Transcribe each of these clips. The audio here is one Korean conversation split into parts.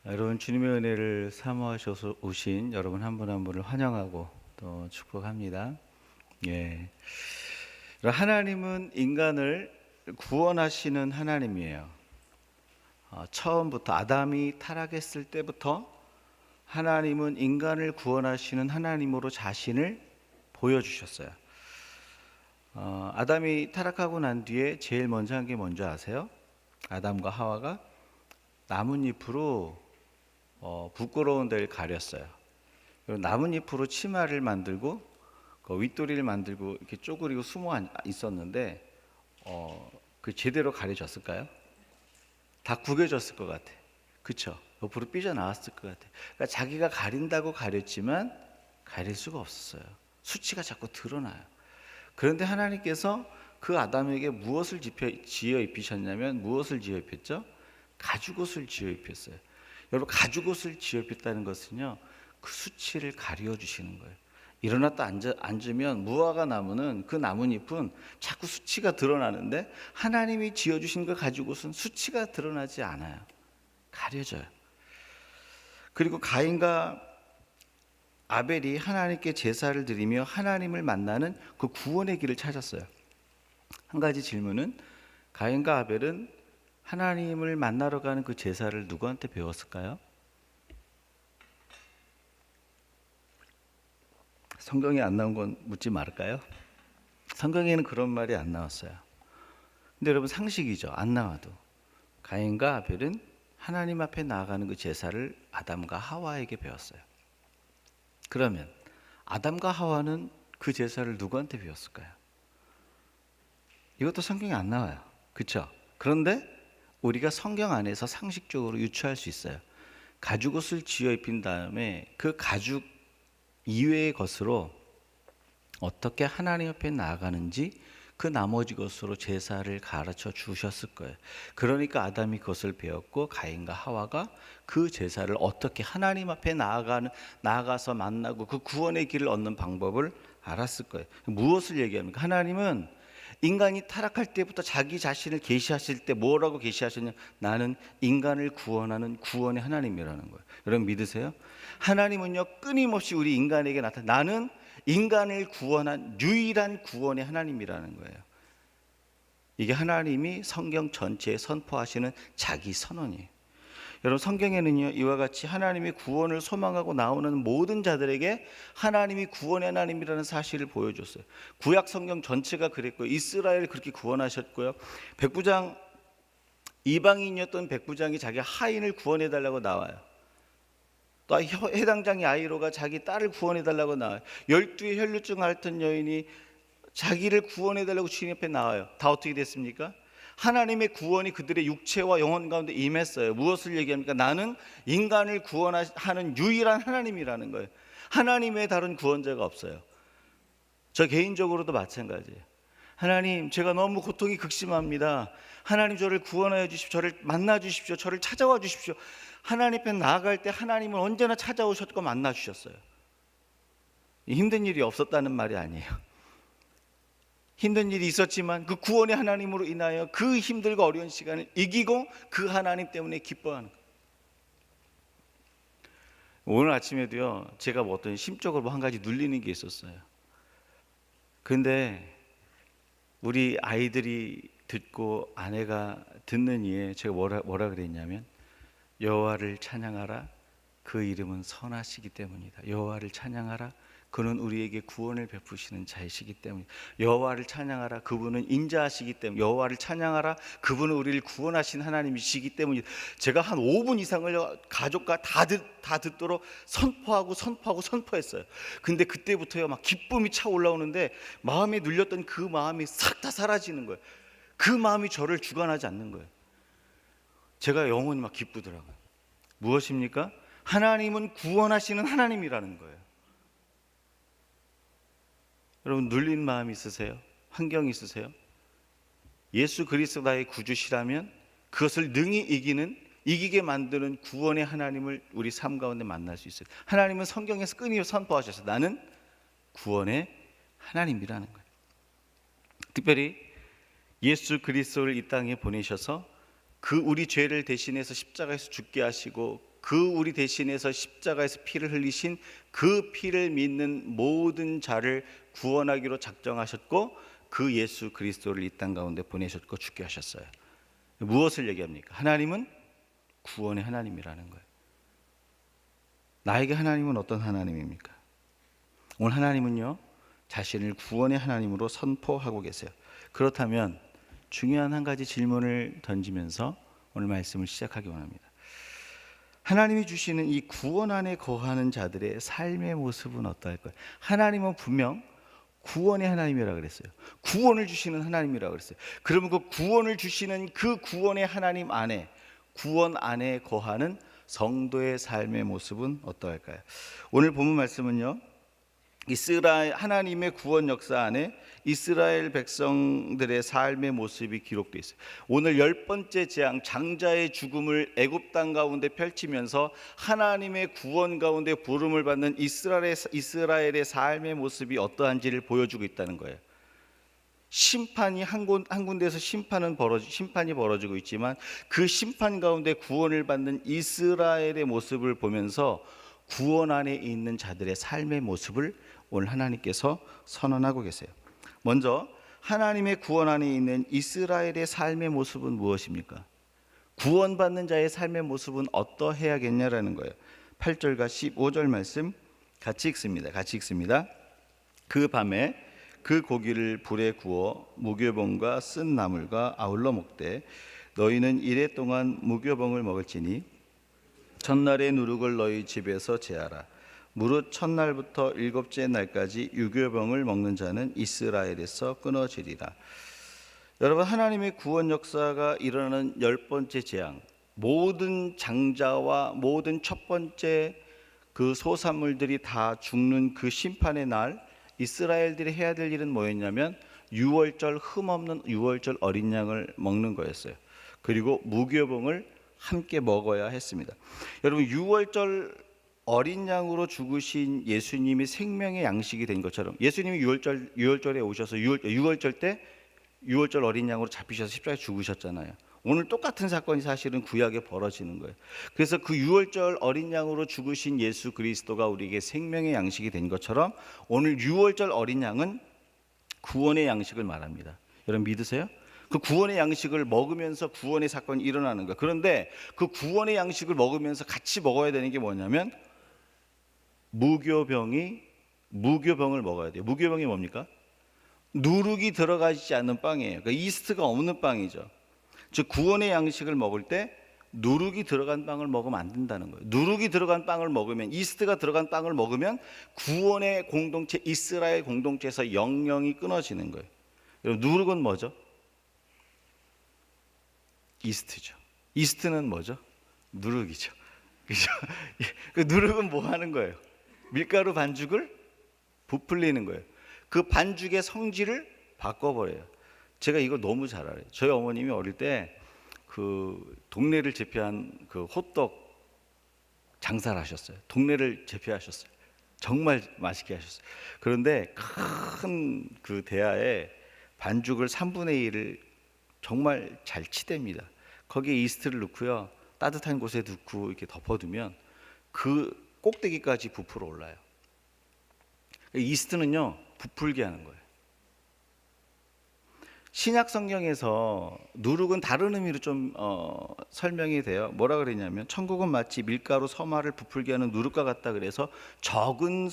여러분, 주님의 은혜를 사모하셔서 오신 여러분 한 분 한 분을 환영하고 또 축복합니다. 예. 하나님은 인간을 구원하시는 하나님이에요. 처음부터 아담이 타락했을 때부터 하나님은 인간을 구원하시는 하나님으로 자신을 보여주셨어요. 아담이 타락하고 난 뒤에 제일 먼저 한 게 뭔지 아세요? 아담과 하와가 나뭇잎으로 부끄러운 데를 가렸어요. 그리고 나뭇잎으로 치마를 만들고 그 윗도리를 만들고 이렇게 쪼그리고 숨어 있었는데 그 제대로 가려졌을까요? 다 구겨졌을 것 같아. 그쵸? 옆으로 삐져나왔을 것 같아. 그러니까 자기가 가린다고 가렸지만 가릴 수가 없었어요. 수치가 자꾸 드러나요. 그런데 하나님께서 그 아담에게 무엇을 지어 입히셨냐면, 무엇을 지어 입혔죠? 가죽옷을 지어 입혔어요. 여러분, 가죽옷을 지어 입혔다는 것은요, 그 수치를 가려 주시는 거예요. 일어났다 앉으면 무화과 나무는, 그 나뭇잎은 자꾸 수치가 드러나는데, 하나님이 지어주신 그 가죽옷은 수치가 드러나지 않아요. 가려져요. 그리고 가인과 아벨이 하나님께 제사를 드리며 하나님을 만나는 그 구원의 길을 찾았어요. 한 가지 질문은, 가인과 아벨은 하나님을 만나러 가는 그 제사를 누구한테 배웠을까요? 성경에 안 나온 건 묻지 말을까요? 성경에는 그런 말이 안 나왔어요. 근데 여러분, 상식이죠. 안 나와도 가인과 아벨은 하나님 앞에 나아가는 그 제사를 아담과 하와에게 배웠어요. 그러면 아담과 하와는 그 제사를 누구한테 배웠을까요? 이것도 성경에 안 나와요. 그렇죠? 그런데 우리가 성경 안에서 상식적으로 유추할 수 있어요. 가죽옷을 지어 입힌 다음에 그 가죽 이외의 것으로 어떻게 하나님 앞에 나아가는지 그 나머지 것으로 제사를 가르쳐 주셨을 거예요. 그러니까 아담이 그것을 배웠고 가인과 하와가 그 제사를 어떻게 하나님 앞에 나아가서 만나고 그 구원의 길을 얻는 방법을 알았을 거예요. 무엇을 얘기합니까? 하나님은 인간이 타락할 때부터 자기 자신을 계시하실 때 뭐라고 계시하셨냐? 나는 인간을 구원하는 구원의 하나님이라는 거예요. 여러분, 믿으세요? 하나님은요, 끊임없이 우리 인간에게 나는 인간을 구원한 유일한 구원의 하나님이라는 거예요. 이게 하나님이 성경 전체에 선포하시는 자기 선언이에요. 여러분, 성경에는요, 이와 같이 하나님이 구원을 소망하고 나오는 모든 자들에게 하나님이 구원의 하나님이라는 사실을 보여줬어요. 구약 성경 전체가 그랬고요. 이스라엘 그렇게 구원하셨고요. 백부장, 이방인이었던 백부장이 자기 하인을 구원해달라고 나와요. 또 해당장이 아이로가 자기 딸을 구원해달라고 나와요. 12의 혈루증 앓던 여인이 자기를 구원해달라고 주님 앞에 나와요. 다 어떻게 됐습니까? 하나님의 구원이 그들의 육체와 영혼 가운데 임했어요. 무엇을 얘기합니까? 나는 인간을 구원하는 유일한 하나님이라는 거예요. 하나님 외에 다른 구원자가 없어요. 저 개인적으로도 마찬가지예요. 하나님, 제가 너무 고통이 극심합니다. 하나님, 저를 구원하여 주십시오. 저를 만나 주십시오. 저를 찾아와 주십시오. 하나님 앞에 나아갈 때 하나님은 언제나 찾아오셨고 만나 주셨어요. 힘든 일이 없었다는 말이 아니에요. 힘든 일이 있었지만 그 구원의 하나님으로 인하여 그 힘들고 어려운 시간을 이기고 그 하나님 때문에 기뻐하는 거예요. 오늘 아침에도요, 제가 어떤 심적으로 한 가지 눌리는 게 있었어요. 근데 우리 아이들이 듣고 아내가 듣는 이에 제가 뭐라 그랬냐면, 여호와를 찬양하라, 그 이름은 선하시기 때문이다. 여호와를 찬양하라, 그는 우리에게 구원을 베푸시는 자이시기 때문이다. 여호와를 찬양하라, 그분은 인자하시기 때문에. 여호와를 찬양하라, 그분은 우리를 구원하신 하나님이시기 때문이다. 제가 한 5분 이상을 가족과 다 듣도록 선포했어요. 근데 그때부터요, 막 기쁨이 차올라오는데 마음에 눌렸던 그 마음이 싹 다 사라지는 거예요. 그 마음이 저를 주관하지 않는 거예요. 제가 영혼이 막 기쁘더라고요. 무엇입니까? 하나님은 구원하시는 하나님이라는 거예요. 여러분, 눌린 마음 있으세요? 환경 있으세요? 예수 그리스도 나의 구주시라면 그것을 능히 이기게 만드는 구원의 하나님을 우리 삶 가운데 만날 수 있어요. 하나님은 성경에서 끊임없이 선포하셨어요. 나는 구원의 하나님이라는 거예요. 특별히 예수 그리스도를 이 땅에 보내셔서 그 우리 죄를 대신해서 십자가에서 죽게 하시고 그 우리 대신해서 십자가에서 피를 흘리신 그 피를 믿는 모든 자를 구원하기로 작정하셨고, 그 예수 그리스도를 이 땅 가운데 보내셨고 죽게 하셨어요. 무엇을 얘기합니까? 하나님은 구원의 하나님이라는 거예요. 나에게 하나님은 어떤 하나님입니까? 오늘 하나님은요, 자신을 구원의 하나님으로 선포하고 계세요. 그렇다면 중요한 한 가지 질문을 던지면서 오늘 말씀을 시작하기 원합니다. 하나님이 주시는 이 구원 안에 거하는 자들의 삶의 모습은 어떨까요? 하나님은 분명 구원의 하나님이라고 그랬어요. 구원을 주시는 하나님이라고 그랬어요. 그러면 그 구원을 주시는 그 구원의 하나님 안에, 구원 안에 거하는 성도의 삶의 모습은 어떠할까요? 오늘 본문 말씀은요, 이스라엘 하나님의 구원 역사 안에 이스라엘 백성들의 삶의 모습이 기록되어 있어요. 오늘 10번째 재앙, 장자의 죽음을 애굽 땅 가운데 펼치면서 하나님의 구원 가운데 부름을 받는 이스라엘의 삶의 모습이 어떠한지를 보여주고 있다는 거예요. 심판이 한 군데에서 심판이 벌어지고 있지만, 그 심판 가운데 구원을 받는 이스라엘의 모습을 보면서 구원 안에 있는 자들의 삶의 모습을 오늘 하나님께서 선언하고 계세요. 먼저 하나님의 구원 안에 있는 이스라엘의 삶의 모습은 무엇입니까? 구원받는 자의 삶의 모습은 어떠해야겠냐라는 거예요. 8절과 15절 말씀 같이 읽습니다. 그 밤에 그 고기를 불에 구워 무교병과 쓴 나물과 아울러 먹되 너희는 이레 동안 무교병을 먹을지니 첫날의 누룩을 너희 집에서 제하라. 무릇 첫날부터 일곱째 날까지 유교병을 먹는 자는 이스라엘에서 끊어지리라. 여러분, 하나님의 구원 역사가 일어나는 10번째 재앙, 모든 장자와 모든 첫 번째 그 소산물들이 다 죽는 그 심판의 날, 이스라엘들이 해야 될 일은 뭐였냐면 유월절 흠없는 유월절 어린 양을 먹는 거였어요. 그리고 무교병을 함께 먹어야 했습니다. 여러분, 유월절 어린 양으로 죽으신 예수님이 생명의 양식이 된 것처럼, 예수님이 유월절에 오셔서 유월절 어린 양으로 잡히셔서 십자가에 죽으셨잖아요. 오늘 똑같은 사건이 사실은 구약에 벌어지는 거예요. 그래서 그 유월절 어린 양으로 죽으신 예수 그리스도가 우리에게 생명의 양식이 된 것처럼, 오늘 유월절 어린 양은 구원의 양식을 말합니다. 여러분 믿으세요? 그 구원의 양식을 먹으면서 구원의 사건이 일어나는 거예요. 그런데 그 구원의 양식을 먹으면서 같이 먹어야 되는 게 뭐냐면 무교병을 먹어야 돼요. 무교병이 뭡니까? 누룩이 들어가지 않는 빵이에요. 그러니까 이스트가 없는 빵이죠. 즉 구원의 양식을 먹을 때 누룩이 들어간 빵을 먹으면 안 된다는 거예요. 누룩이 들어간 빵을 먹으면, 이스트가 들어간 빵을 먹으면 구원의 공동체, 이스라엘 공동체에서 영영이 끊어지는 거예요. 여러분, 누룩은 뭐죠? 이스트죠. 이스트는 뭐죠? 누룩이죠. 그죠? 그 누룩은 뭐 하는 거예요? 밀가루 반죽을 부풀리는 거예요. 그 반죽의 성질을 바꿔버려요. 제가 이거 너무 잘 알아요. 저희 어머님이 어릴 때 그 동네를 제패한 그 호떡 장사를 하셨어요. 동네를 제패하셨어요. 정말 맛있게 하셨어요. 그런데 큰 그 대야에 반죽을 3분의 1을 정말 잘 치댑니다. 거기에 이스트를 넣고요, 따뜻한 곳에 넣고 이렇게 덮어두면 그 꼭대기까지 부풀어 올라요. 이스트는요, 부풀게 하는 거예요. 신약 성경에서 누룩은 다른 의미로 좀 설명이 돼요. 뭐라 그랬냐면, 천국은 마치 밀가루 서말을 부풀게 하는 누룩과 같다. 그래서 적은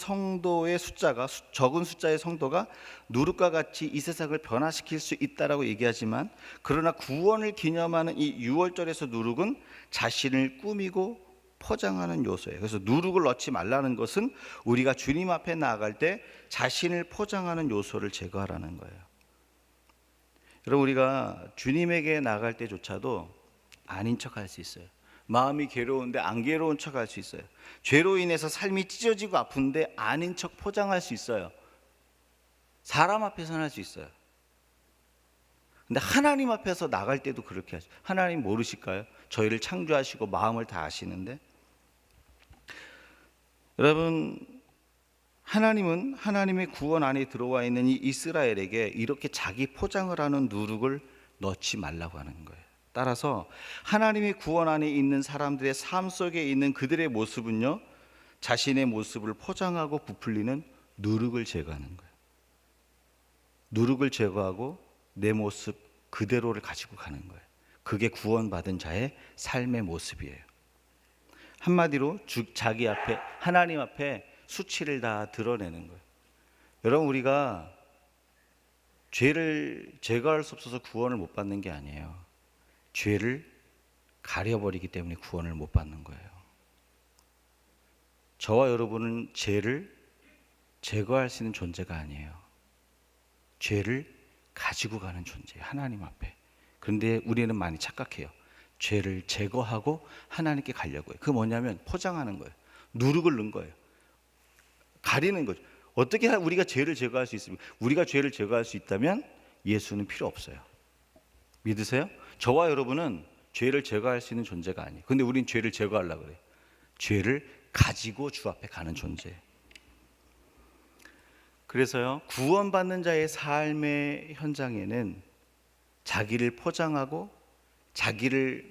숫자의 성도가 누룩과 같이 이 세상을 변화시킬 수 있다라고 얘기하지만, 그러나 구원을 기념하는 이 유월절에서 누룩은 자신을 꾸미고 포장하는 요소예요. 그래서 누룩을 넣지 말라는 것은 우리가 주님 앞에 나아갈 때 자신을 포장하는 요소를 제거하라는 거예요. 여러분, 우리가 주님에게 나갈 때조차도 아닌 척할 수 있어요. 마음이 괴로운데 안 괴로운 척할 수 있어요. 죄로 인해서 삶이 찢어지고 아픈데 아닌 척 포장할 수 있어요. 사람 앞에서는 할 수 있어요. 근데 하나님 앞에서 나갈 때도 그렇게 하죠. 하나님 모르실까요? 저희를 창조하시고 마음을 다 아시는데. 여러분, 하나님은 하나님의 구원 안에 들어와 있는 이 이스라엘에게 이렇게 자기 포장을 하는 누룩을 넣지 말라고 하는 거예요. 따라서 하나님의 구원 안에 있는 사람들의 삶 속에 있는 그들의 모습은요, 자신의 모습을 포장하고 부풀리는 누룩을 제거하는 거예요. 누룩을 제거하고 내 모습 그대로를 가지고 가는 거예요. 그게 구원받은 자의 삶의 모습이에요. 한마디로 자기 앞에, 하나님 앞에 수치를 다 드러내는 거예요. 여러분, 우리가 죄를 제거할 수 없어서 구원을 못 받는 게 아니에요. 죄를 가려버리기 때문에 구원을 못 받는 거예요. 저와 여러분은 죄를 제거할 수 있는 존재가 아니에요. 죄를 가지고 가는 존재예요, 하나님 앞에. 그런데 우리는 많이 착각해요. 죄를 제거하고 하나님께 가려고 해요. 그게 뭐냐면 포장하는 거예요. 누룩을 넣은 거예요. 가리는 거죠. 어떻게 우리가 죄를 제거할 수 있습니까? 우리가 죄를 제거할 수 있다면 예수는 필요 없어요. 믿으세요? 저와 여러분은 죄를 제거할 수 있는 존재가 아니에요. 근데 우린 죄를 제거하려고 그래요. 죄를 가지고 주 앞에 가는 존재예요. 그래서요, 구원받는 자의 삶의 현장에는 자기를 포장하고 자기를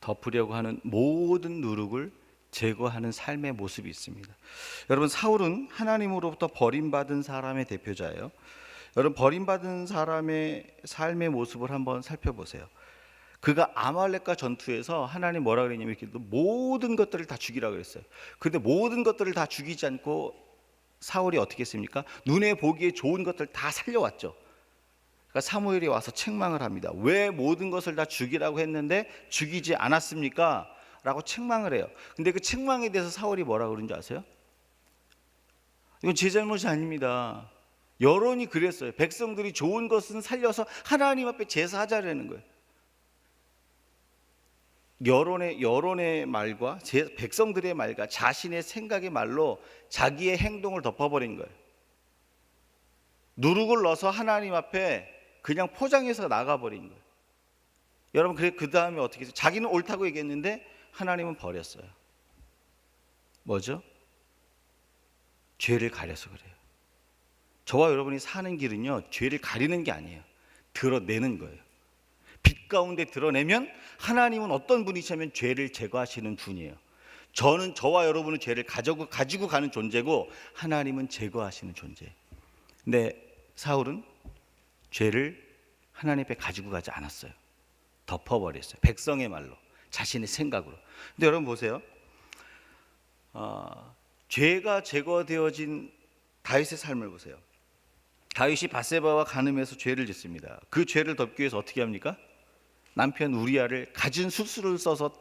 덮으려고 하는 모든 누룩을 제거하는 삶의 모습이 있습니다. 여러분, 사울은 하나님으로부터 버림받은 사람의 대표자예요. 여러분, 버림받은 사람의 삶의 모습을 한번 살펴보세요. 그가 아말렉과 전투에서 하나님 뭐라 그랬냐면 이렇게 모든 것들을 다 죽이라고 했어요. 그런데 모든 것들을 다 죽이지 않고 사울이 어떻게 했습니까? 눈에 보기에 좋은 것들 다 살려왔죠. 그러니까 사무엘이 와서 책망을 합니다. 왜 모든 것을 다 죽이라고 했는데 죽이지 않았습니까? 라고 책망을 해요. 근데 그 책망에 대해서 사울이 뭐라고 그런지 아세요? 이건 제 잘못이 아닙니다. 여론이 그랬어요. 백성들이 좋은 것은 살려서 하나님 앞에 제사하자라는 거예요. 여론의 말과 백성들의 말과 자신의 생각의 말로 자기의 행동을 덮어버린 거예요. 누룩을 넣어서 하나님 앞에 그냥 포장해서 나가버린 거예요. 여러분, 그 다음에 어떻게 했어요? 자기는 옳다고 얘기했는데 하나님은 버렸어요. 뭐죠? 죄를 가려서 그래요. 저와 여러분이 사는 길은요, 죄를 가리는 게 아니에요. 드러내는 거예요. 빛 가운데 드러내면 하나님은 어떤 분이시냐면 죄를 제거하시는 분이에요. 저와 여러분은 죄를 가지고 가는 존재고 하나님은 제거하시는 존재예요. 근데 사울은 죄를 하나님 앞에 가지고 가지 않았어요. 덮어버렸어요. 백성의 말로, 자신의 생각으로. 근데 여러분 보세요. 죄가 제거되어진 다윗의 삶을 보세요. 다윗이 밧세바와 간음해서 죄를 짓습니다. 그 죄를 덮기 위해서 어떻게 합니까? 남편 우리아를 갖은 숯을 써서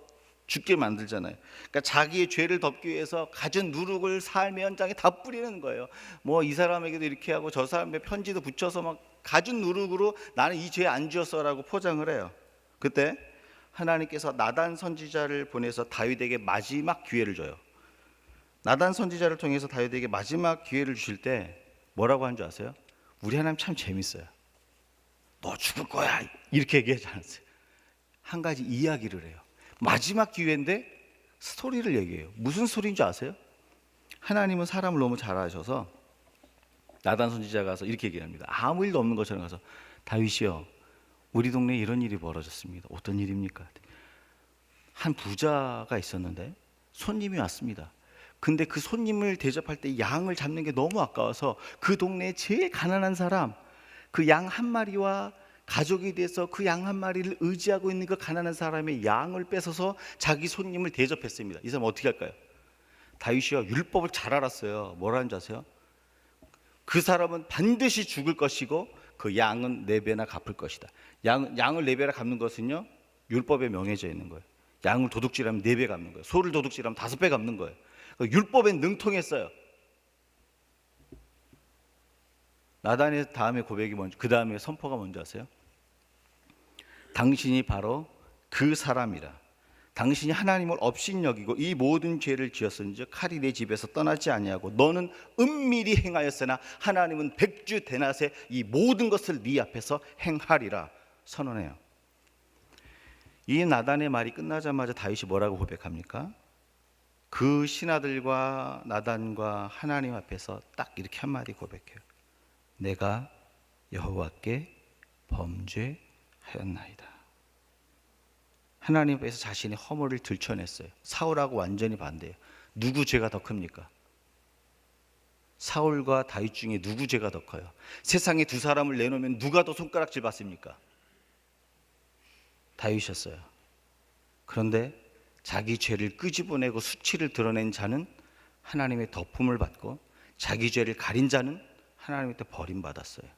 죽게 만들잖아요. 그러니까 자기의 죄를 덮기 위해서 갖은 누룩을 삶의 현장에 다 뿌리는 거예요. 뭐 이 사람에게도 이렇게 하고 저 사람의 편지도 붙여서 막 갖은 누룩으로 나는 이 죄 안 지었어라고 포장을 해요. 그때 하나님께서 나단 선지자를 보내서 다윗에게 마지막 기회를 줘요. 나단 선지자를 통해서 다윗에게 마지막 기회를 주실 때 뭐라고 한 줄 아세요? 우리 하나님 참 재밌어요. 너 죽을 거야 이렇게 얘기하지 않았어요. 한 가지 이야기를 해요. 마지막 기회인데 스토리를 얘기해요. 무슨 스토리인 줄 아세요? 하나님은 사람을 너무 잘 아셔서 나단 선지자가 가서 이렇게 얘기합니다. 아무 일도 없는 것처럼 가서 다윗이요, 우리 동네에 이런 일이 벌어졌습니다. 어떤 일입니까? 한 부자가 있었는데 손님이 왔습니다. 근데 그 손님을 대접할 때 양을 잡는 게 너무 아까워서 그 동네에 제일 가난한 사람, 그 양 한 마리와 가족이 돼서 그 양 한 마리를 의지하고 있는 그 가난한 사람의 양을 뺏어서 자기 손님을 대접했습니다. 이 사람 어떻게 할까요? 다윗이요, 율법을 잘 알았어요. 뭐라는 줄 아세요? 그 사람은 반드시 죽을 것이고 그 양은 4배나 갚을 것이다. 양을 4배나 갚는 것은요, 율법에 명해져 있는 거예요. 양을 도둑질하면 4배 갚는 거예요. 소를 도둑질하면 5배 갚는 거예요. 율법에 능통했어요. 나단의 다음에 고백이 뭔지, 그 다음에 선포가 뭔지 아세요? 당신이 바로 그 사람이라. 당신이 하나님을 업신여기고 이 모든 죄를 지었은즉 칼이 내 집에서 떠나지 아니하고 너는 은밀히 행하였으나 하나님은 백주 대낮에 이 모든 것을 네 앞에서 행하리라 선언해요. 이 나단의 말이 끝나자마자 다윗이 뭐라고 고백합니까? 그 신하들과 나단과 하나님 앞에서 딱 이렇게 한마디 고백해요. 내가 여호와께 범죄하였나이다. 하나님 앞에서 자신의 허물을 들춰냈어요. 사울하고 완전히 반대예요. 누구 죄가 더 큽니까? 사울과 다윗 중에 누구 죄가 더 커요? 세상에 두 사람을 내놓으면 누가 더 손가락질 받습니까? 다윗이었어요. 그런데 자기 죄를 끄집어내고 수치를 드러낸 자는 하나님의 덮음을 받고, 자기 죄를 가린 자는 하나님한테 버림받았어요.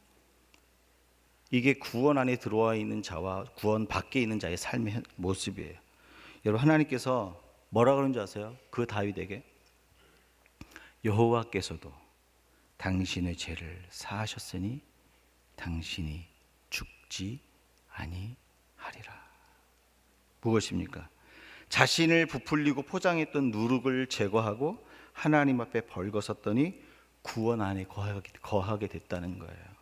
이게 구원 안에 들어와 있는 자와 구원 밖에 있는 자의 삶의 모습이에요. 여러분, 하나님께서 뭐라 그러는지 아세요? 그 다윗에게 여호와께서도 당신의 죄를 사하셨으니 당신이 죽지 아니하리라. 무엇입니까? 자신을 부풀리고 포장했던 누룩을 제거하고 하나님 앞에 벌거섰더니 구원 안에 거하게 됐다는 거예요.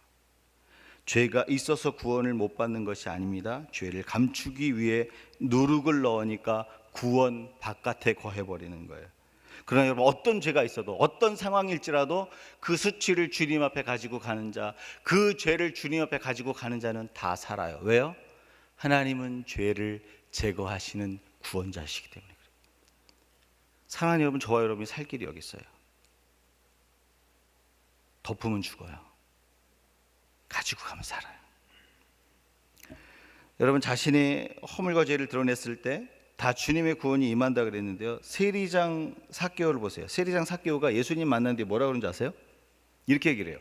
죄가 있어서 구원을 못 받는 것이 아닙니다. 죄를 감추기 위해 누룩을 넣으니까 구원 바깥에 거해버리는 거예요. 그러나 여러분, 어떤 죄가 있어도, 어떤 상황일지라도 그 수치를 주님 앞에 가지고 가는 자, 그 죄를 주님 앞에 가지고 가는 자는 다 살아요. 왜요? 하나님은 죄를 제거하시는 구원자시기 때문에 그래요. 사랑하는 여러분, 저와 여러분이 살 길이 여기 있어요. 덮으면 죽어요. 가지고 가면 살아요. 여러분, 자신의 허물과 죄를 드러냈을 때 다 주님의 구원이 임한다 그랬는데요. 세리장 삭개오를 보세요. 세리장 삭개오가 예수님 만난 뒤에 뭐라 그런지 아세요? 이렇게 얘기를 해요.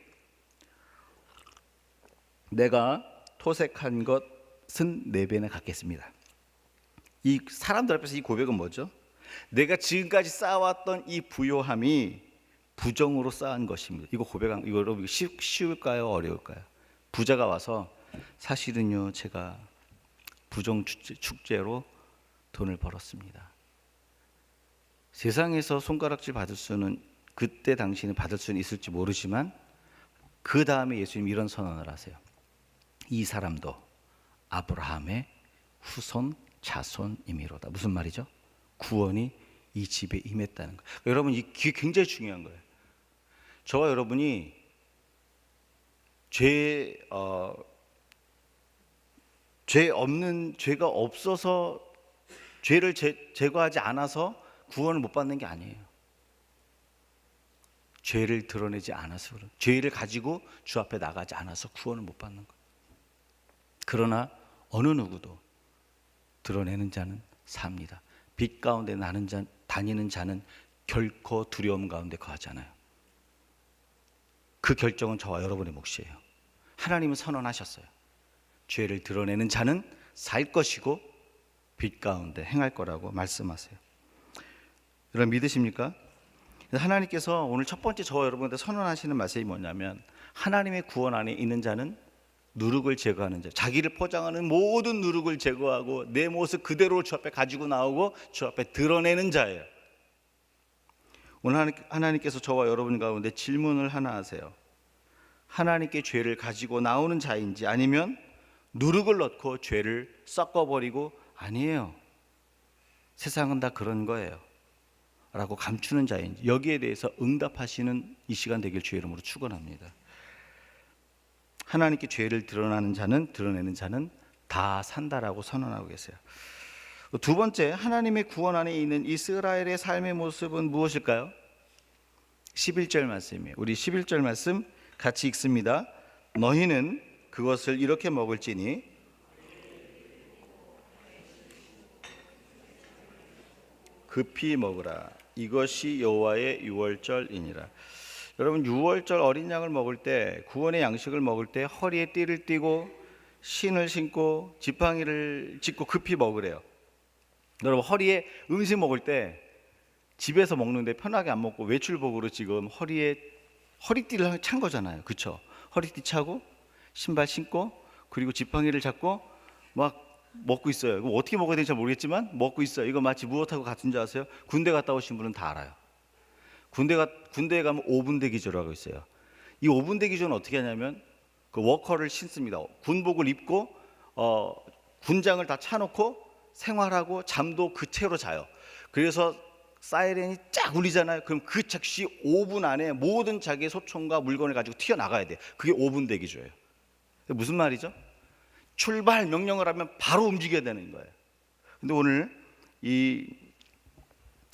내가 토색한 것은 4배나 갚겠습니다. 이 사람들 앞에서 이 고백은 뭐죠? 내가 지금까지 쌓아왔던 이 부요함이 부정으로 쌓은 것입니다. 이거 고백한, 이거 여러분 쉬울까요? 어려울까요? 부자가 와서 사실은요, 제가 부정 축제로 돈을 벌었습니다. 세상에서 손가락질 받을 수는, 그때 당시는 받을 수는 있을지 모르지만 그 다음에 예수님 이런 선언을 하세요. 이 사람도 아브라함의 후손 자손이미로다. 무슨 말이죠? 구원이 이 집에 임했다는 거예요. 여러분, 이게 굉장히 중요한 거예요. 저와 여러분이 죄가 없어서, 죄를 제거하지 않아서 구원을 못 받는 게 아니에요. 죄를 드러내지 않아서 그래요. 죄를 가지고 주 앞에 나가지 않아서 구원을 못 받는 거예요. 그러나 어느 누구도 드러내는 자는 삽니다. 빛 가운데 다니는 자는 결코 두려움 가운데 거하잖아요. 그 결정은 저와 여러분의 몫이에요. 하나님은 선언하셨어요. 죄를 드러내는 자는 살 것이고 빛 가운데 행할 거라고 말씀하세요. 여러분, 믿으십니까? 하나님께서 오늘 첫 번째 저와 여러분한테 선언하시는 말씀이 뭐냐면, 하나님의 구원 안에 있는 자는 누룩을 제거하는 자, 자기를 포장하는 모든 누룩을 제거하고 내 모습 그대로 주 앞에 가지고 나오고 주 앞에 드러내는 자예요. 오늘 하나님께서 저와 여러분 가운데 질문을 하나 하세요. 하나님께 죄를 가지고 나오는 자인지, 아니면 누룩을 넣고 죄를 섞어버리고 아니에요, 세상은 다 그런 거예요 라고 감추는 자인지, 여기에 대해서 응답하시는 이 시간 되길 주의 이름으로 축원합니다. 하나님께 죄를 드러내는 자는 다 산다라고 선언하고 계세요. 두 번째, 하나님의 구원 안에 있는 이스라엘의 삶의 모습은 무엇일까요? 11절 말씀이에요. 우리 11절 말씀 같이 읽습니다. 너희는 그것을 이렇게 먹을지니 급히 먹으라. 이것이 여호와의 유월절이니라. 여러분, 유월절 어린 양을 먹을 때, 구원의 양식을 먹을 때 허리에 띠를 띠고 신을 신고 지팡이를 짚고 급히 먹으래요. 여러분, 허리에 음식 먹을 때 집에서 먹는데 편하게 안 먹고 외출복으로 지금 허리에 허리띠를 찬 거잖아요. 그렇죠? 허리띠 차고 신발 신고 그리고 지팡이를 잡고 막 먹고 있어요. 이거 어떻게 먹어야 되는지 잘 모르겠지만 먹고 있어요. 이거 마치 무엇하고 같은 줄 아세요? 군대 갔다 오신 분은 다 알아요. 군대에 가면 5분 대기조라고 있어요. 이 5분 대기조는 어떻게 하냐면 그 워커를 신습니다. 군복을 입고 군장을 다 차놓고 생활하고 잠도 그 채로 자요. 그래서 사이렌이 쫙 울리잖아요. 그럼 그 즉시 5분 안에 모든 자기의 소총과 물건을 가지고 튀어나가야 돼요. 그게 5분 대기조예요. 무슨 말이죠? 출발 명령을 하면 바로 움직여야 되는 거예요. 근데 오늘 이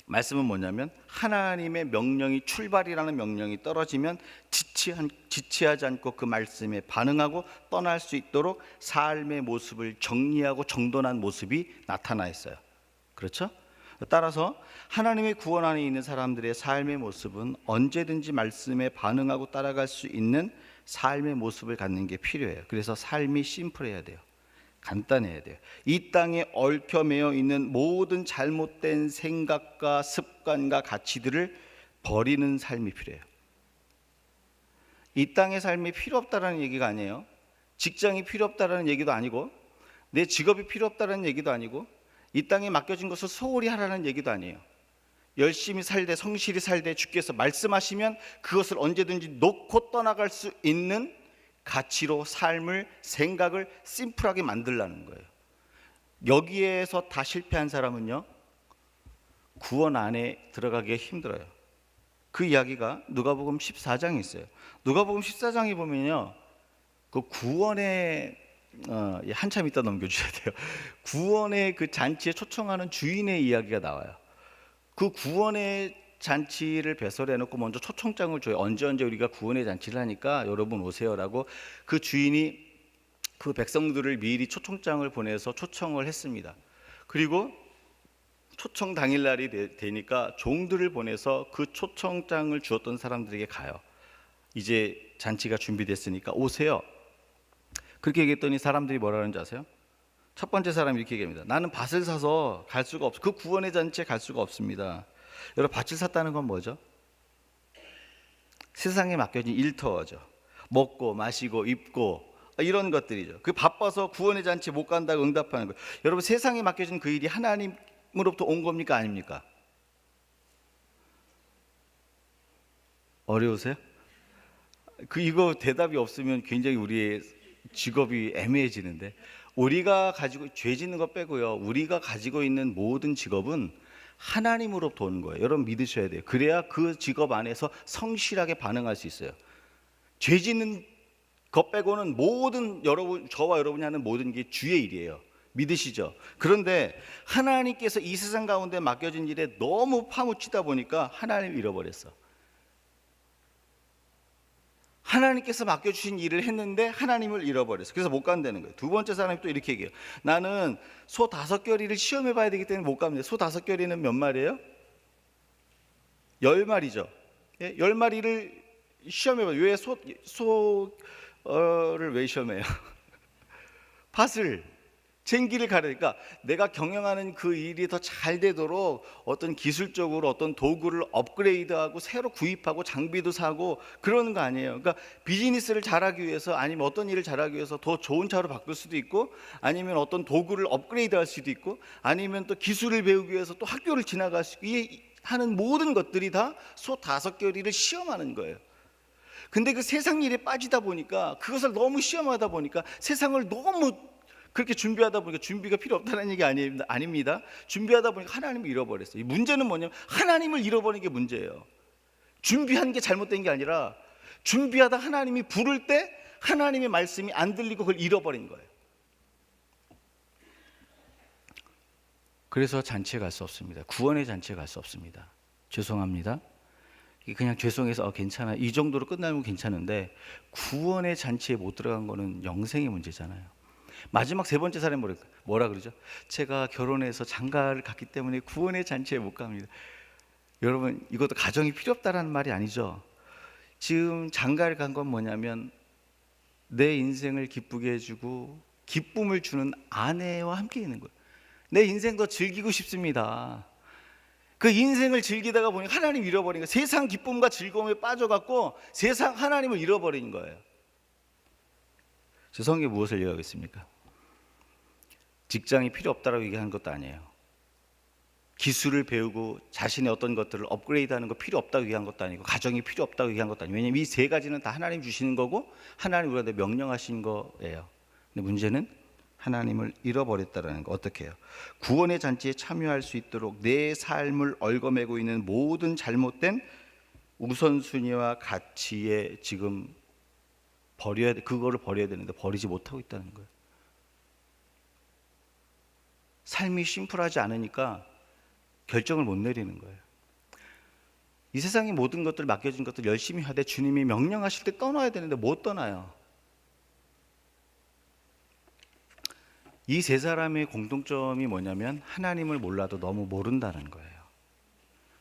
말씀은 뭐냐면 하나님의 명령이 출발이라는 명령이 떨어지면 지체하지 않고 그 말씀에 반응하고 떠날 수 있도록 삶의 모습을 정리하고 정돈한 모습이 나타나 있어요. 그렇죠? 따라서 하나님의 구원 안에 있는 사람들의 삶의 모습은 언제든지 말씀에 반응하고 따라갈 수 있는 삶의 모습을 갖는 게 필요해요. 그래서 삶이 심플해야 돼요. 간단해야 돼요. 이 땅에 얽혀 매여 있는 모든 잘못된 생각과 습관과 가치들을 버리는 삶이 필요해요. 이 땅의 삶이 필요 없다라는 얘기가 아니에요. 직장이 필요 없다라는 얘기도 아니고, 내 직업이 필요 없다라는 얘기도 아니고, 이 땅에 맡겨진 것을 소홀히 하라는 얘기도 아니에요. 열심히 살되 성실히 살되 주께서 말씀하시면 그것을 언제든지 놓고 떠나갈 수 있는 가치로 삶을, 생각을 심플하게 만들라는 거예요. 여기에서 다 실패한 사람은요, 구원 안에 들어가기가 힘들어요. 그 이야기가 누가복음 14장에 있어요. 누가복음 14장에 보면요, 그 구원의 한참 이따 넘겨주셔야 돼요. 구원의 그 잔치에 초청하는 주인의 이야기가 나와요. 그 구원의 잔치를 배설해놓고 먼저 초청장을 줘요. 언제 우리가 구원의 잔치를 하니까 여러분 오세요라고 그 주인이 그 백성들을 미리 초청장을 보내서 초청을 했습니다. 그리고 초청 당일날이 되니까 종들을 보내서 그 초청장을 주었던 사람들에게 가요. 이제 잔치가 준비됐으니까 오세요. 그렇게 얘기했더니 사람들이 뭐라 하는지 아세요? 첫 번째 사람이 이렇게 얘기합니다. 나는 밭을 사서 갈 수가 없어. 그 구원의 잔치에 갈 수가 없습니다. 여러분, 밭을 샀다는 건 뭐죠? 세상에 맡겨진 일터죠. 먹고 마시고 입고 이런 것들이죠. 그 바빠서 구원의 잔치에 못 간다고 응답하는 거예요. 여러분, 세상에 맡겨진 그 일이 하나님으로부터 온 겁니까 아닙니까? 어려우세요? 이거 대답이 없으면 굉장히 우리의 직업이 애매해지는데, 우리가 가지고 죄 짓는 거 빼고요, 우리가 가지고 있는 모든 직업은 하나님으로부터 오는 거예요. 여러분 믿으셔야 돼요. 그래야 그 직업 안에서 성실하게 반응할 수 있어요. 죄 짓는 것 빼고는 모든 저와 여러분이 하는 모든 게 주의 일이에요. 믿으시죠? 그런데 하나님께서 이 세상 가운데 맡겨진 일에 너무 파묻히다 보니까 하나님을 잃어버렸어. 하나님께서 맡겨주신 일을 했는데 하나님을 잃어버렸어. 그래서 못 간다는 거예요. 두 번째 사람이 또 이렇게 얘기해요. 나는 소 5결이를 시험해 봐야 되기 때문에 못 갑니다. 소 5결이는 몇 마리예요? 10마리죠. 예? 10마리를 시험해 봐요. 왜 소를 왜 시험해요? 밭을, 쟁기를 가르니까 내가 경영하는 그 일이 더 잘 되도록 어떤 기술적으로 어떤 도구를 업그레이드하고 새로 구입하고 장비도 사고 그러는 거 아니에요. 그러니까 비즈니스를 잘하기 위해서, 아니면 어떤 일을 잘하기 위해서 더 좋은 차로 바꿀 수도 있고, 아니면 어떤 도구를 업그레이드할 수도 있고, 아니면 또 기술을 배우기 위해서 또 학교를 지나갈 수 있고, 하는 모든 것들이 다 소 5결이를 시험하는 거예요. 근데 그 세상 일에 빠지다 보니까, 그것을 너무 시험하다 보니까, 세상을 너무 그렇게 준비하다 보니까, 준비가 필요 없다는 얘기 아닙니다. 준비하다 보니까 하나님을 잃어버렸어요. 이 문제는 뭐냐면 하나님을 잃어버린 게 문제예요. 준비한 게 잘못된 게 아니라, 준비하다 하나님이 부를 때 하나님의 말씀이 안 들리고 그걸 잃어버린 거예요. 그래서 잔치에 갈 수 없습니다. 구원의 잔치에 갈 수 없습니다. 죄송합니다. 그냥 죄송해서 괜찮아, 이 정도로 끝나면 괜찮은데, 구원의 잔치에 못 들어간 거는 영생의 문제잖아요. 마지막 세 번째 사람이 뭐라 그러죠? 제가 결혼해서 장가를 갔기 때문에 구원의 잔치에 못 갑니다. 여러분, 이것도 가정이 필요 없다라는 말이 아니죠. 지금 장가를 간 건 뭐냐면, 내 인생을 기쁘게 해주고 기쁨을 주는 아내와 함께 있는 거예요. 내 인생 더 즐기고 싶습니다. 그 인생을 즐기다가 보니 하나님 잃어버린 거예요. 세상 기쁨과 즐거움에 빠져갖고 세상 하나님을 잃어버린 거예요. 제 성경에 무엇을 얘기하고 있습니까? 직장이 필요 없다라고 얘기하는 것도 아니에요. 기술을 배우고 자신의 어떤 것들을 업그레이드하는 거 필요 없다고 얘기한 것도 아니고, 가정이 필요 없다고 얘기한 것도 아니에요. 왜냐하면 이 세 가지는 다 하나님 주시는 거고 하나님 우리한테 명령하신 거예요. 근데 문제는 하나님을 잃어버렸다라는 거. 어떻게 해요? 구원의 잔치에 참여할 수 있도록 내 삶을 얽어매고 있는 모든 잘못된 우선순위와 가치에 지금 그거를 버려야 되는데 버리지 못하고 있다는 거예요. 삶이 심플하지 않으니까 결정을 못 내리는 거예요. 이 세상의 모든 것들, 맡겨진 것들 열심히 하되 주님이 명령하실 때 떠나야 되는데 못 떠나요. 이 세 사람의 공통점이 뭐냐면 하나님을 몰라도 너무 모른다는 거예요.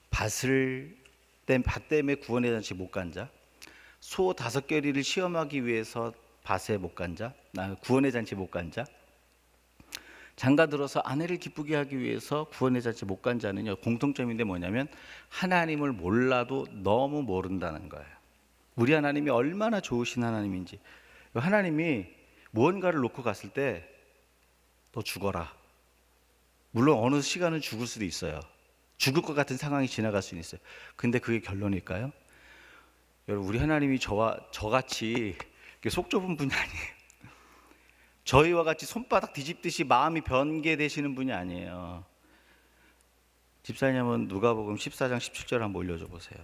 밭 때문에 구원의 잔치 못 간 자, 소 5겨리를 시험하기 위해서 밭에 못 간 자, 구원의 잔치 못 간 자, 장가 들어서 아내를 기쁘게 하기 위해서 구원의 잔치 못 간 자는요, 공통점인데 뭐냐면 하나님을 몰라도 너무 모른다는 거예요. 우리 하나님이 얼마나 좋으신 하나님인지. 하나님이 무언가를 놓고 갔을 때 너 죽어라. 물론 어느 시간은 죽을 수도 있어요. 죽을 것 같은 상황이 지나갈 수는 있어요. 근데 그게 결론일까요? 여러분, 우리 하나님이 저같이 속 좁은 분이 아니에요. 저희와 같이 손바닥 뒤집듯이 마음이 변개되시는 분이 아니에요. 집사님은 누가복음 14장 17절 한번 올려줘 보세요.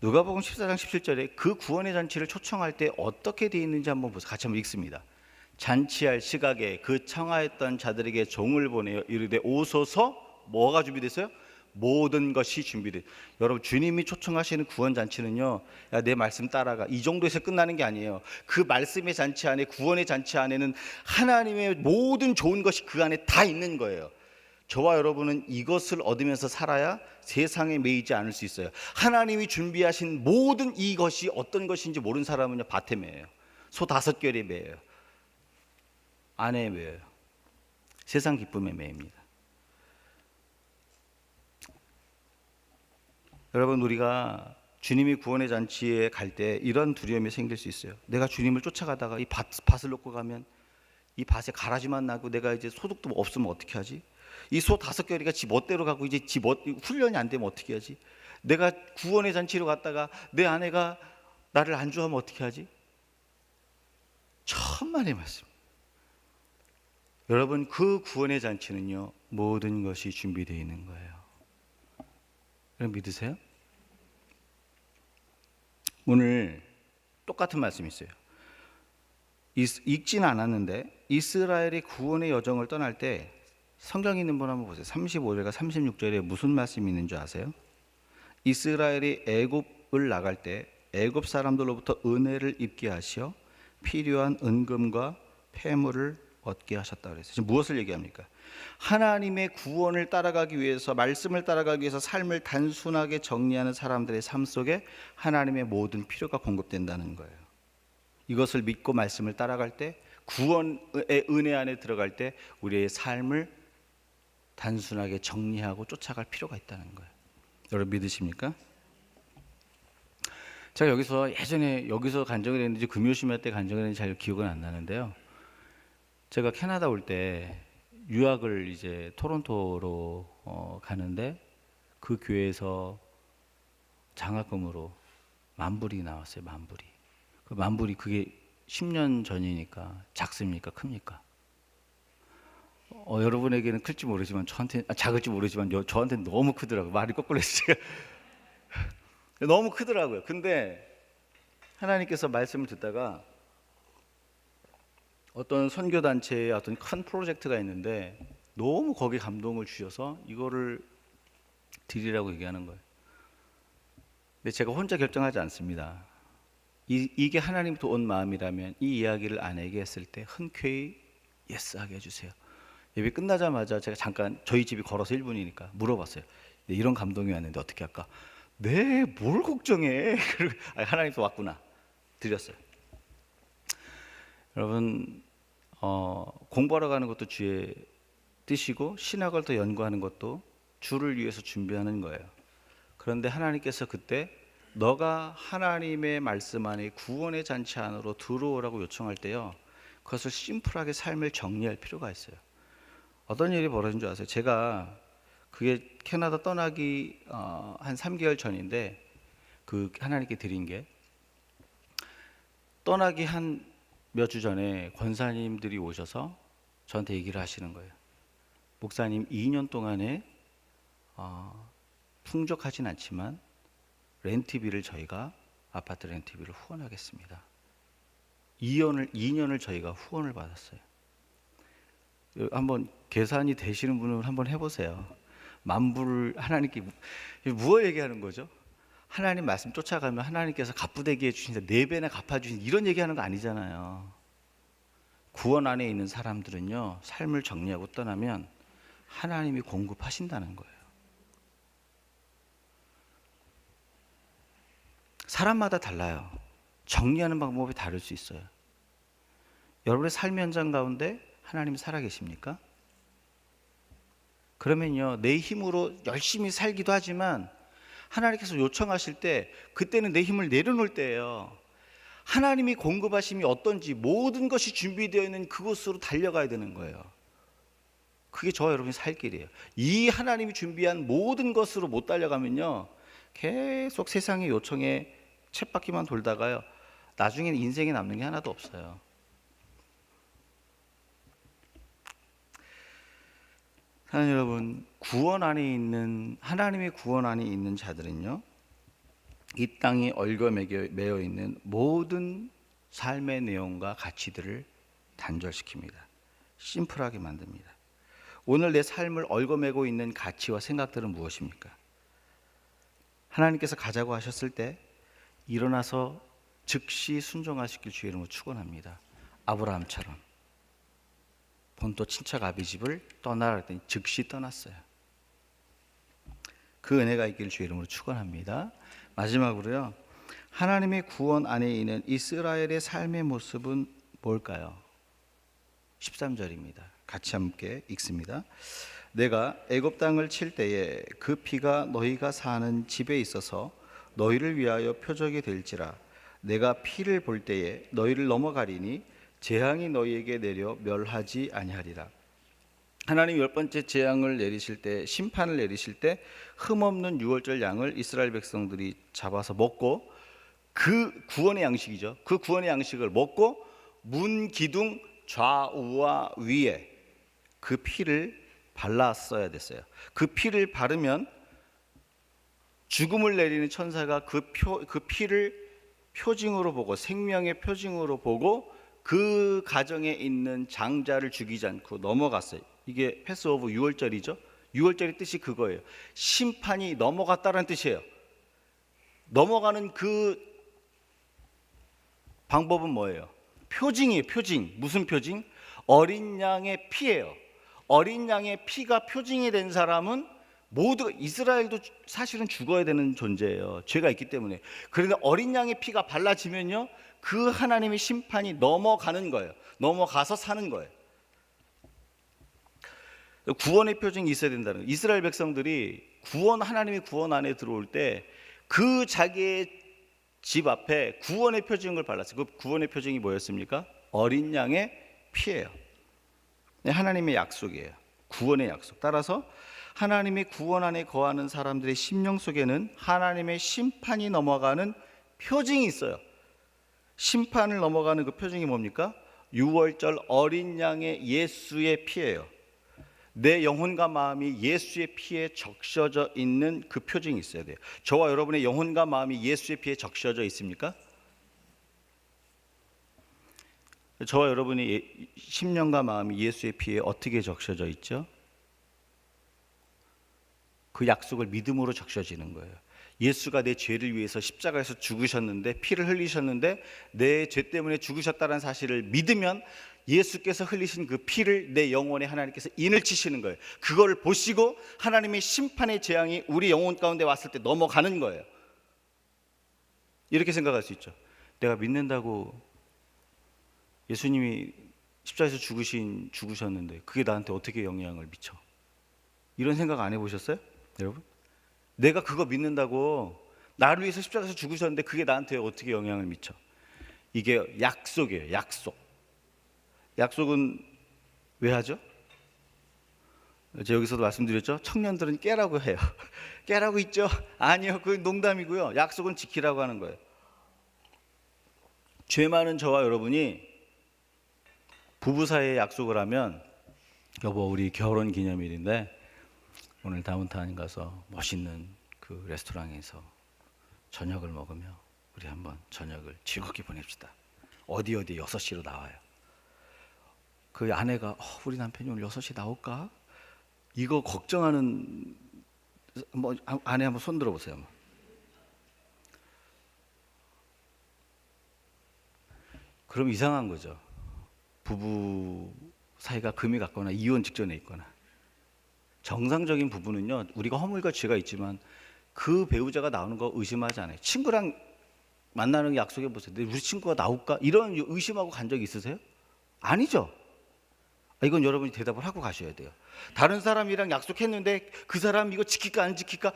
누가복음 14장 17절에 그 구원의 잔치를 초청할 때 어떻게 되어 있는지 한번 보세요. 같이 한번 읽습니다. 잔치할 시각에 그 청하였던 자들에게 종을 보내어 이르되 오소서. 뭐가 준비됐어요? 모든 것이 준비돼. 여러분, 주님이 초청하시는 구원 잔치는요, 야, 내 말씀 따라가, 이 정도에서 끝나는 게 아니에요. 그 말씀의 잔치 안에, 구원의 잔치 안에는 하나님의 모든 좋은 것이 그 안에 다 있는 거예요. 저와 여러분은 이것을 얻으면서 살아야 세상에 매이지 않을 수 있어요. 하나님이 준비하신 모든 이것이 어떤 것인지 모르는 사람은요, 밭에 매여요. 소 5겨리에 매여요. 아내에 매여요. 세상 기쁨에 매입니다. 여러분, 우리가 주님이 구원의 잔치에 갈 때 이런 두려움이 생길 수 있어요. 내가 주님을 쫓아가다가 이 밭을 놓고 가면 이 밭에 가라지만 나고 내가 이제 소득도 없으면 어떻게 하지? 이 소 5겨리가 지 멋대로 가고 이제 훈련이 안 되면 어떻게 하지? 내가 구원의 잔치로 갔다가 내 아내가 나를 안주하면 어떻게 하지? 천만의 말씀. 여러분, 그 구원의 잔치는요, 모든 것이 준비되어 있는 거예요. 여러분, 믿으세요? 오늘 똑같은 말씀이 있어요. 읽지는 않았는데 이스라엘의 구원의 여정을 떠날 때 성경 있는 분 한번 보세요. 35절과 36절에 무슨 말씀이 있는 줄 아세요? 이스라엘이 애굽을 나갈 때 애굽 사람들로부터 은혜를 입게 하시어 필요한 은금과 폐물을 얻게 하셨다 그랬어요. 지금 무엇을 얘기합니까? 하나님의 구원을 따라가기 위해서, 말씀을 따라가기 위해서 삶을 단순하게 정리하는 사람들의 삶 속에 하나님의 모든 필요가 공급된다는 거예요. 이것을 믿고 말씀을 따라갈 때, 구원의 은혜 안에 들어갈 때 우리의 삶을 단순하게 정리하고 쫓아갈 필요가 있다는 거예요. 여러분, 믿으십니까? 제가 예전에 여기서 간증을 했는지 금요심야 때 간증을 했는지 잘 기억은 안 나는데요. 제가 캐나다 올 때 유학을 이제 토론토로 가는데 그 교회에서 장학금으로 $10,000이 나왔어요. $10,000. 그 $10,000 그게 10년 전이니까 작습니까? 큽니까? 여러분에게는 클지 모르지만 작을지 모르지만 저한테는 너무 크더라고요. 말이 거꾸로 했어요. 너무 크더라고요. 근데 하나님께서 말씀을 듣다가 어떤 선교단체의 어떤 큰 프로젝트가 있는데 너무 거기에 감동을 주셔서 이거를 드리라고 얘기하는 거예요. 근데 제가 혼자 결정하지 않습니다. 이게 하나님부터 온 마음이라면 이 이야기를 아내에게 했을 때 흔쾌히 예스하게 해주세요. 예배 끝나자마자 제가 잠깐 저희 집이 걸어서 1분이니까 물어봤어요. 네, 이런 감동이 왔는데 어떻게 할까? 네, 뭘 걱정해. 하나님도 왔구나. 드렸어요. 여러분, 공부하러 가는 것도 주의 뜻이고 신학을 더 연구하는 것도 주를 위해서 준비하는 거예요. 그런데 하나님께서 그때 너가 하나님의 말씀 안에 구원의 잔치 안으로 들어오라고 요청할 때요, 그것을 심플하게 삶을 정리할 필요가 있어요. 어떤 일이 벌어진 줄 아세요? 제가 그게 캐나다 떠나기 한 3개월 전인데 그 하나님께 드린 게, 떠나기 한 몇 주 전에 권사님들이 오셔서 저한테 얘기를 하시는 거예요. 목사님, 2년 동안에 풍족하진 않지만 렌트비를 저희가 아파트 렌트비를 후원하겠습니다. 2년을 저희가 후원을 받았어요. 한번 계산이 되시는 분은 한번 해보세요. 만불을 하나님께 무엇 얘기하는 거죠? 하나님 말씀 쫓아가면 하나님께서 갚부대기 해주신다, 4배나 갚아주신, 이런 얘기하는 거 아니잖아요. 구원 안에 있는 사람들은요, 삶을 정리하고 떠나면 하나님이 공급하신다는 거예요. 사람마다 달라요. 정리하는 방법이 다를 수 있어요. 여러분의 삶 현장 가운데 하나님 살아계십니까? 그러면요, 내 힘으로 열심히 살기도 하지만 하나님께서 요청하실 때 그때는 내 힘을 내려놓을 때예요. 하나님이 공급하심이 어떤지 모든 것이 준비되어 있는 그곳으로 달려가야 되는 거예요. 그게 저와 여러분이 살 길이에요. 이 하나님이 준비한 모든 것으로 못 달려가면요, 계속 세상의 요청에 쳇바퀴만 돌다가요, 나중에는 인생에 남는 게 하나도 없어요. 사랑하는 여러분, 구원 안에 있는, 하나님의 구원 안에 있는 자들은요, 이 땅에 얽어매여 있는 모든 삶의 내용과 가치들을 단절시킵니다. 심플하게 만듭니다. 오늘 내 삶을 얽어매고 있는 가치와 생각들은 무엇입니까? 하나님께서 가자고 하셨을 때 일어나서 즉시 순종하시길 주의 이름으로 축원합니다. 아브라함처럼 본토 친척 아비집을 떠나라 했더니 즉시 떠났어요. 그 은혜가 있기를 주의 이름으로 축원합니다. 마지막으로요, 하나님의 구원 안에 있는 이스라엘의 삶의 모습은 뭘까요? 13절입니다. 같이 함께 읽습니다. 내가 애굽 땅을 칠 때에 그 피가 너희가 사는 집에 있어서 너희를 위하여 표적이 될지라. 내가 피를 볼 때에 너희를 넘어가리니 재앙이 너희에게 내려 멸하지 아니하리라. 하나님 10번째 재앙을 내리실 때, 심판을 내리실 때 흠없는 유월절 양을 이스라엘 백성들이 잡아서 먹고, 그 구원의 양식이죠. 그 구원의 양식을 먹고 문 기둥 좌우와 위에 그 피를 발랐어야 됐어요. 그 피를 바르면 죽음을 내리는 천사가 그 피를 표징으로 보고, 생명의 표징으로 보고 그 가정에 있는 장자를 죽이지 않고 넘어갔어요. 이게 패스오브 유월절이죠. 유월절의 뜻이 그거예요. 심판이 넘어갔다는 뜻이에요. 넘어가는 그 방법은 뭐예요? 표징이에요. 표징. 무슨 표징? 어린 양의 피예요. 어린 양의 피가 표징이 된 사람은 모두, 이스라엘도 사실은 죽어야 되는 존재예요. 죄가 있기 때문에. 그런데 어린 양의 피가 발라지면요, 그 하나님의 심판이 넘어가는 거예요. 넘어가서 사는 거예요. 구원의 표징이 있어야 된다는 거예요. 이스라엘 백성들이 하나님의 구원 안에 들어올 때 그 자기의 집 앞에 구원의 표징을 발랐어요. 그 구원의 표징이 뭐였습니까? 어린 양의 피예요. 하나님의 약속이에요. 구원의 약속. 따라서 하나님의 구원 안에 거하는 사람들의 심령 속에는 하나님의 심판이 넘어가는 표징이 있어요. 심판을 넘어가는 그 표징이 뭡니까? 유월절 어린 양의 예수의 피예요. 내 영혼과 마음이 예수의 피에 적셔져 있는 그 표징이 있어야 돼요. 저와 여러분의 영혼과 마음이 예수의 피에 적셔져 있습니까? 저와 여러분의 심령과 마음이 예수의 피에 어떻게 적셔져 있죠? 그 약속을 믿음으로 적셔지는 거예요. 예수가 내 죄를 위해서 십자가에서 죽으셨는데, 피를 흘리셨는데 내 죄 때문에 죽으셨다는 사실을 믿으면 예수께서 흘리신 그 피를 내 영혼에 하나님께서 인을 치시는 거예요. 그걸 보시고 하나님의 심판의 재앙이 우리 영혼 가운데 왔을 때 넘어가는 거예요. 이렇게 생각할 수 있죠. 내가 믿는다고 예수님이 십자가에서 죽으셨는데 그게 나한테 어떻게 영향을 미쳐? 이런 생각 안 해보셨어요? 여러분? 내가 그거 믿는다고, 나를 위해서 십자가에서 죽으셨는데 그게 나한테 어떻게 영향을 미쳐? 이게 약속이에요. 약속. 약속은 왜 하죠? 제가 여기서도 말씀드렸죠. 청년들은 깨라고 해요. 깨라고 있죠? 아니요, 그건 농담이고요. 약속은 지키라고 하는 거예요. 죄 많은 저와 여러분이 부부 사이에 약속을 하면, 여보 우리 결혼 기념일인데 오늘 다운타운 가서 멋있는 그 레스토랑에서 저녁을 먹으며 우리 한번 저녁을 즐겁게 보냅시다. 어디 6시로 나와요. 그 아내가 우리 남편이 오늘 6시에 나올까? 이거 걱정하는 뭐 아내 한번 손 들어보세요. 그럼 이상한 거죠. 부부 사이가 금이 갔거나 이혼 직전에 있거나. 정상적인 부부는요, 우리가 허물과 죄가 있지만 그 배우자가 나오는 거 의심하지 않아요. 친구랑 만나는 거 약속해 보세요. 우리 친구가 나올까? 이런 의심하고 간 적 있으세요? 아니죠. 이건 여러분이 대답을 하고 가셔야 돼요. 다른 사람이랑 약속했는데 그 사람 이거 지킬까 안 지킬까?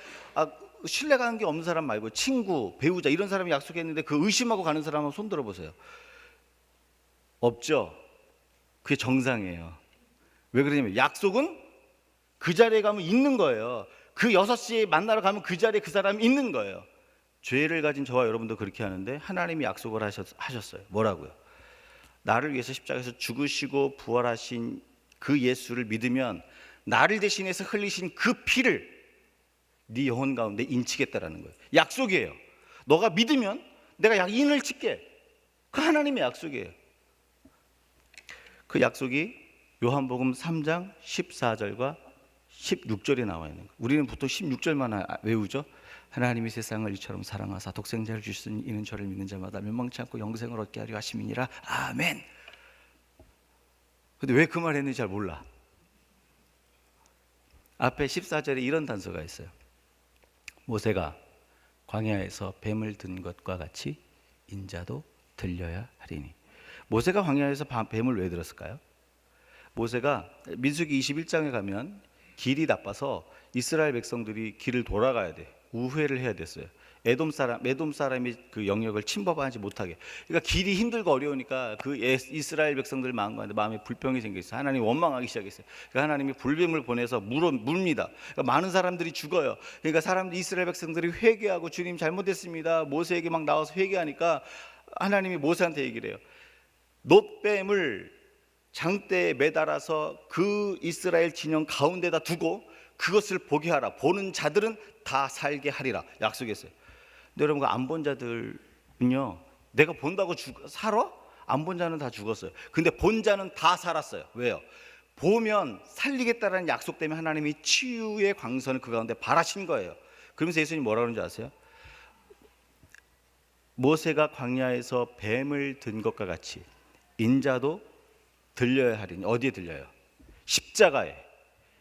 신뢰가는 게 없는 사람 말고 친구, 배우자 이런 사람이 약속했는데 그 의심하고 가는 사람 한번 손 들어보세요. 없죠. 그게 정상이에요. 왜 그러냐면 약속은 그 자리에 가면 있는 거예요. 그 6시에 만나러 가면 그 자리에 그 사람이 있는 거예요. 죄를 가진 저와 여러분도 그렇게 하는데 하나님이 약속을 하셨어요. 뭐라고요? 나를 위해서 십자가에서 죽으시고 부활하신 그 예수를 믿으면 나를 대신해서 흘리신 그 피를 네 영혼 가운데 인치겠다라는 거예요. 약속이에요. 너가 믿으면 내가 인을 칠게. 그 하나님의 약속이에요. 그 약속이 요한복음 3장 14절과 16절에 나와 있는 거예요. 우리는 보통 16절만 외우죠. 하나님이 세상을 이처럼 사랑하사 독생자를 주시니 이는 저를 믿는 자마다 멸망치 않고 영생을 얻게 하려 하심이니라. 아멘. 근데 왜 그 말 했는지 잘 몰라. 앞에 14절에 이런 단서가 있어요. 모세가 광야에서 뱀을 든 것과 같이 인자도 들려야 하리니. 모세가 광야에서 뱀을 왜 들었을까요? 모세가 민수기 21장에 가면 길이 나빠서 이스라엘 백성들이 길을 돌아가야 돼. 우회를 해야 됐어요. 에돔 사람이 그 영역을 침범하지 못하게. 그러니까 길이 힘들고 어려우니까 그 이스라엘 백성들 마음에 불평이 생겼어요. 하나님 원망하기 시작했어요. 그러니까 하나님이 불뱀을 보내서 뭅니다. 그러니까 많은 사람들이 죽어요. 그러니까 이스라엘 백성들이 회개하고 주님 잘못했습니다. 모세에게 막 나와서 회개하니까 하나님이 모세한테 얘기를 해요. 놋뱀을 장대에 매달아서 그 이스라엘 진영 가운데다 두고 그것을 보게 하라. 보는 자들은 다 살게 하리라 약속했어요. 근데 여러분, 안 본 자들은요, 내가 본다고 살아? 안 본 자는 다 죽었어요. 근데 본 자는 다 살았어요. 왜요? 보면 살리겠다라는 약속 때문에 하나님이 치유의 광선을 그 가운데 발하신 거예요. 그러면서 예수님이 뭐라고 그러는지 아세요? 모세가 광야에서 뱀을 든 것과 같이 인자도 들려야 하리니. 어디에 들려요? 십자가에.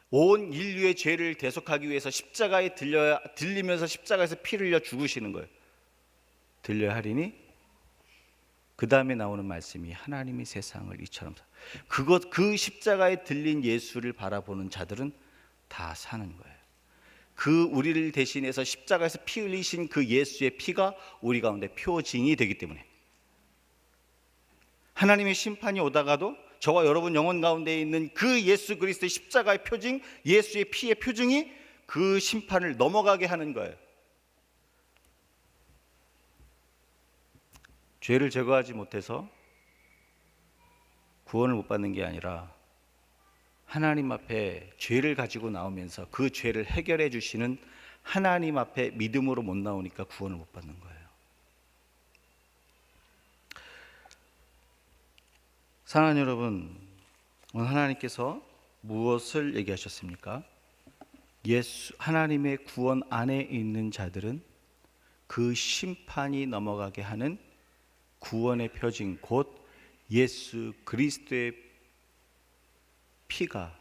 온 인류의 죄를 대속하기 위해서 십자가에 들리면서 십자가에서 피를 흘려 죽으시는 거예요. 들려야 하리니. 그 다음에 나오는 말씀이 하나님이 세상을 이처럼 그 십자가에 들린 예수를 바라보는 자들은 다 사는 거예요. 그 우리를 대신해서 십자가에서 피 흘리신 그 예수의 피가 우리 가운데 표징이 되기 때문에 하나님의 심판이 오다가도 저와 여러분 영혼 가운데 있는 그 예수 그리스도의 십자가의 표징, 예수의 피의 표징이 그 심판을 넘어가게 하는 거예요. 죄를 제거하지 못해서 구원을 못 받는 게 아니라 하나님 앞에 죄를 가지고 나오면서 그 죄를 해결해 주시는 하나님 앞에 믿음으로 못 나오니까 구원을 못 받는 거예요. 사랑하는 여러분, 오늘 하나님께서 무엇을 얘기하셨습니까? 하나님의 구원 안에 있는 자들은 그 심판이 넘어가게 하는 구원의 표징, 곧 예수 그리스도의 피가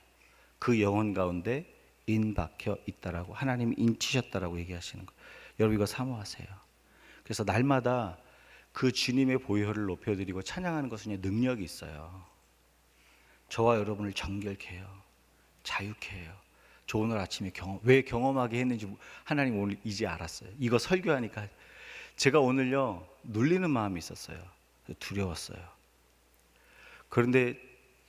그 영혼 가운데 인박혀 있다라고, 하나님이 인치셨다라고 얘기하시는 거예요. 여러분, 이거 사모하세요. 그래서 날마다 그 주님의 보혈을 높여드리고 찬양하는 것은 능력이 있어요. 저와 여러분을 정결케 해요. 자유케 해요. 저 오늘 아침에 왜 경험하게 했는지 하나님 오늘 이제 알았어요. 이거 설교하니까 제가 오늘요 눌리는 마음이 있었어요. 두려웠어요. 그런데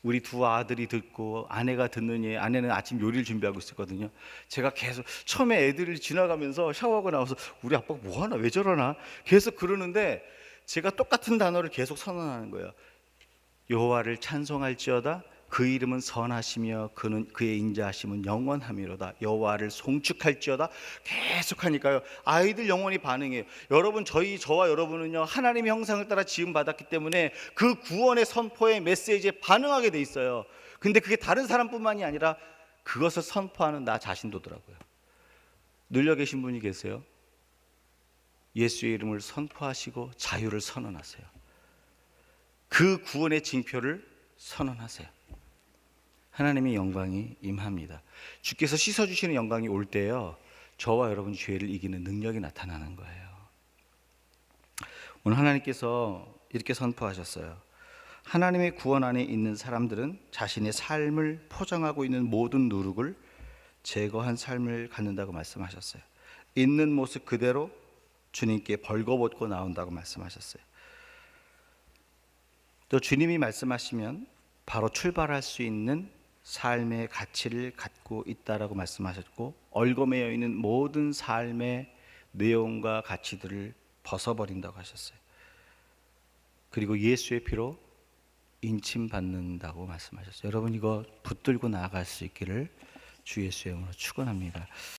우리 두 아들이 듣고 아내가 듣느니, 아내는 아침 요리를 준비하고 있었거든요. 제가 계속 처음에 애들을 지나가면서 샤워하고 나와서 우리 아빠가 뭐하나, 왜 저러나 계속 그러는데 제가 똑같은 단어를 계속 선언하는 거예요. 여호와를 찬송할지어다 그 이름은 선하시며 그는 그의 인자하심은 영원하미로다. 여호와를 송축할지어다. 계속하니까요. 아이들 영원히 반응해요. 여러분, 저와 여러분은요, 하나님의 형상을 따라 지음 받았기 때문에 그 구원의 선포의 메시지에 반응하게 돼 있어요. 근데 그게 다른 사람뿐만이 아니라 그것을 선포하는 나 자신도더라고요. 눌려 계신 분이 계세요. 예수의 이름을 선포하시고 자유를 선언하세요. 그 구원의 징표를 선언하세요. 하나님의 영광이 임합니다. 주께서 씻어주시는 영광이 올 때요, 저와 여러분 죄를 이기는 능력이 나타나는 거예요. 오늘 하나님께서 이렇게 선포하셨어요. 하나님의 구원 안에 있는 사람들은 자신의 삶을 포장하고 있는 모든 누룩을 제거한 삶을 갖는다고 말씀하셨어요. 있는 모습 그대로 주님께 벌거벗고 나온다고 말씀하셨어요. 또 주님이 말씀하시면 바로 출발할 수 있는 삶의 가치를 갖고 있다라고 말씀하셨고, 얽어매여 있는 모든 삶의 내용과 가치들을 벗어버린다고 하셨어요. 그리고 예수의 피로 인침받는다고 말씀하셨어요. 여러분, 이거 붙들고 나아갈 수 있기를 주 예수의 이름으로 축원합니다.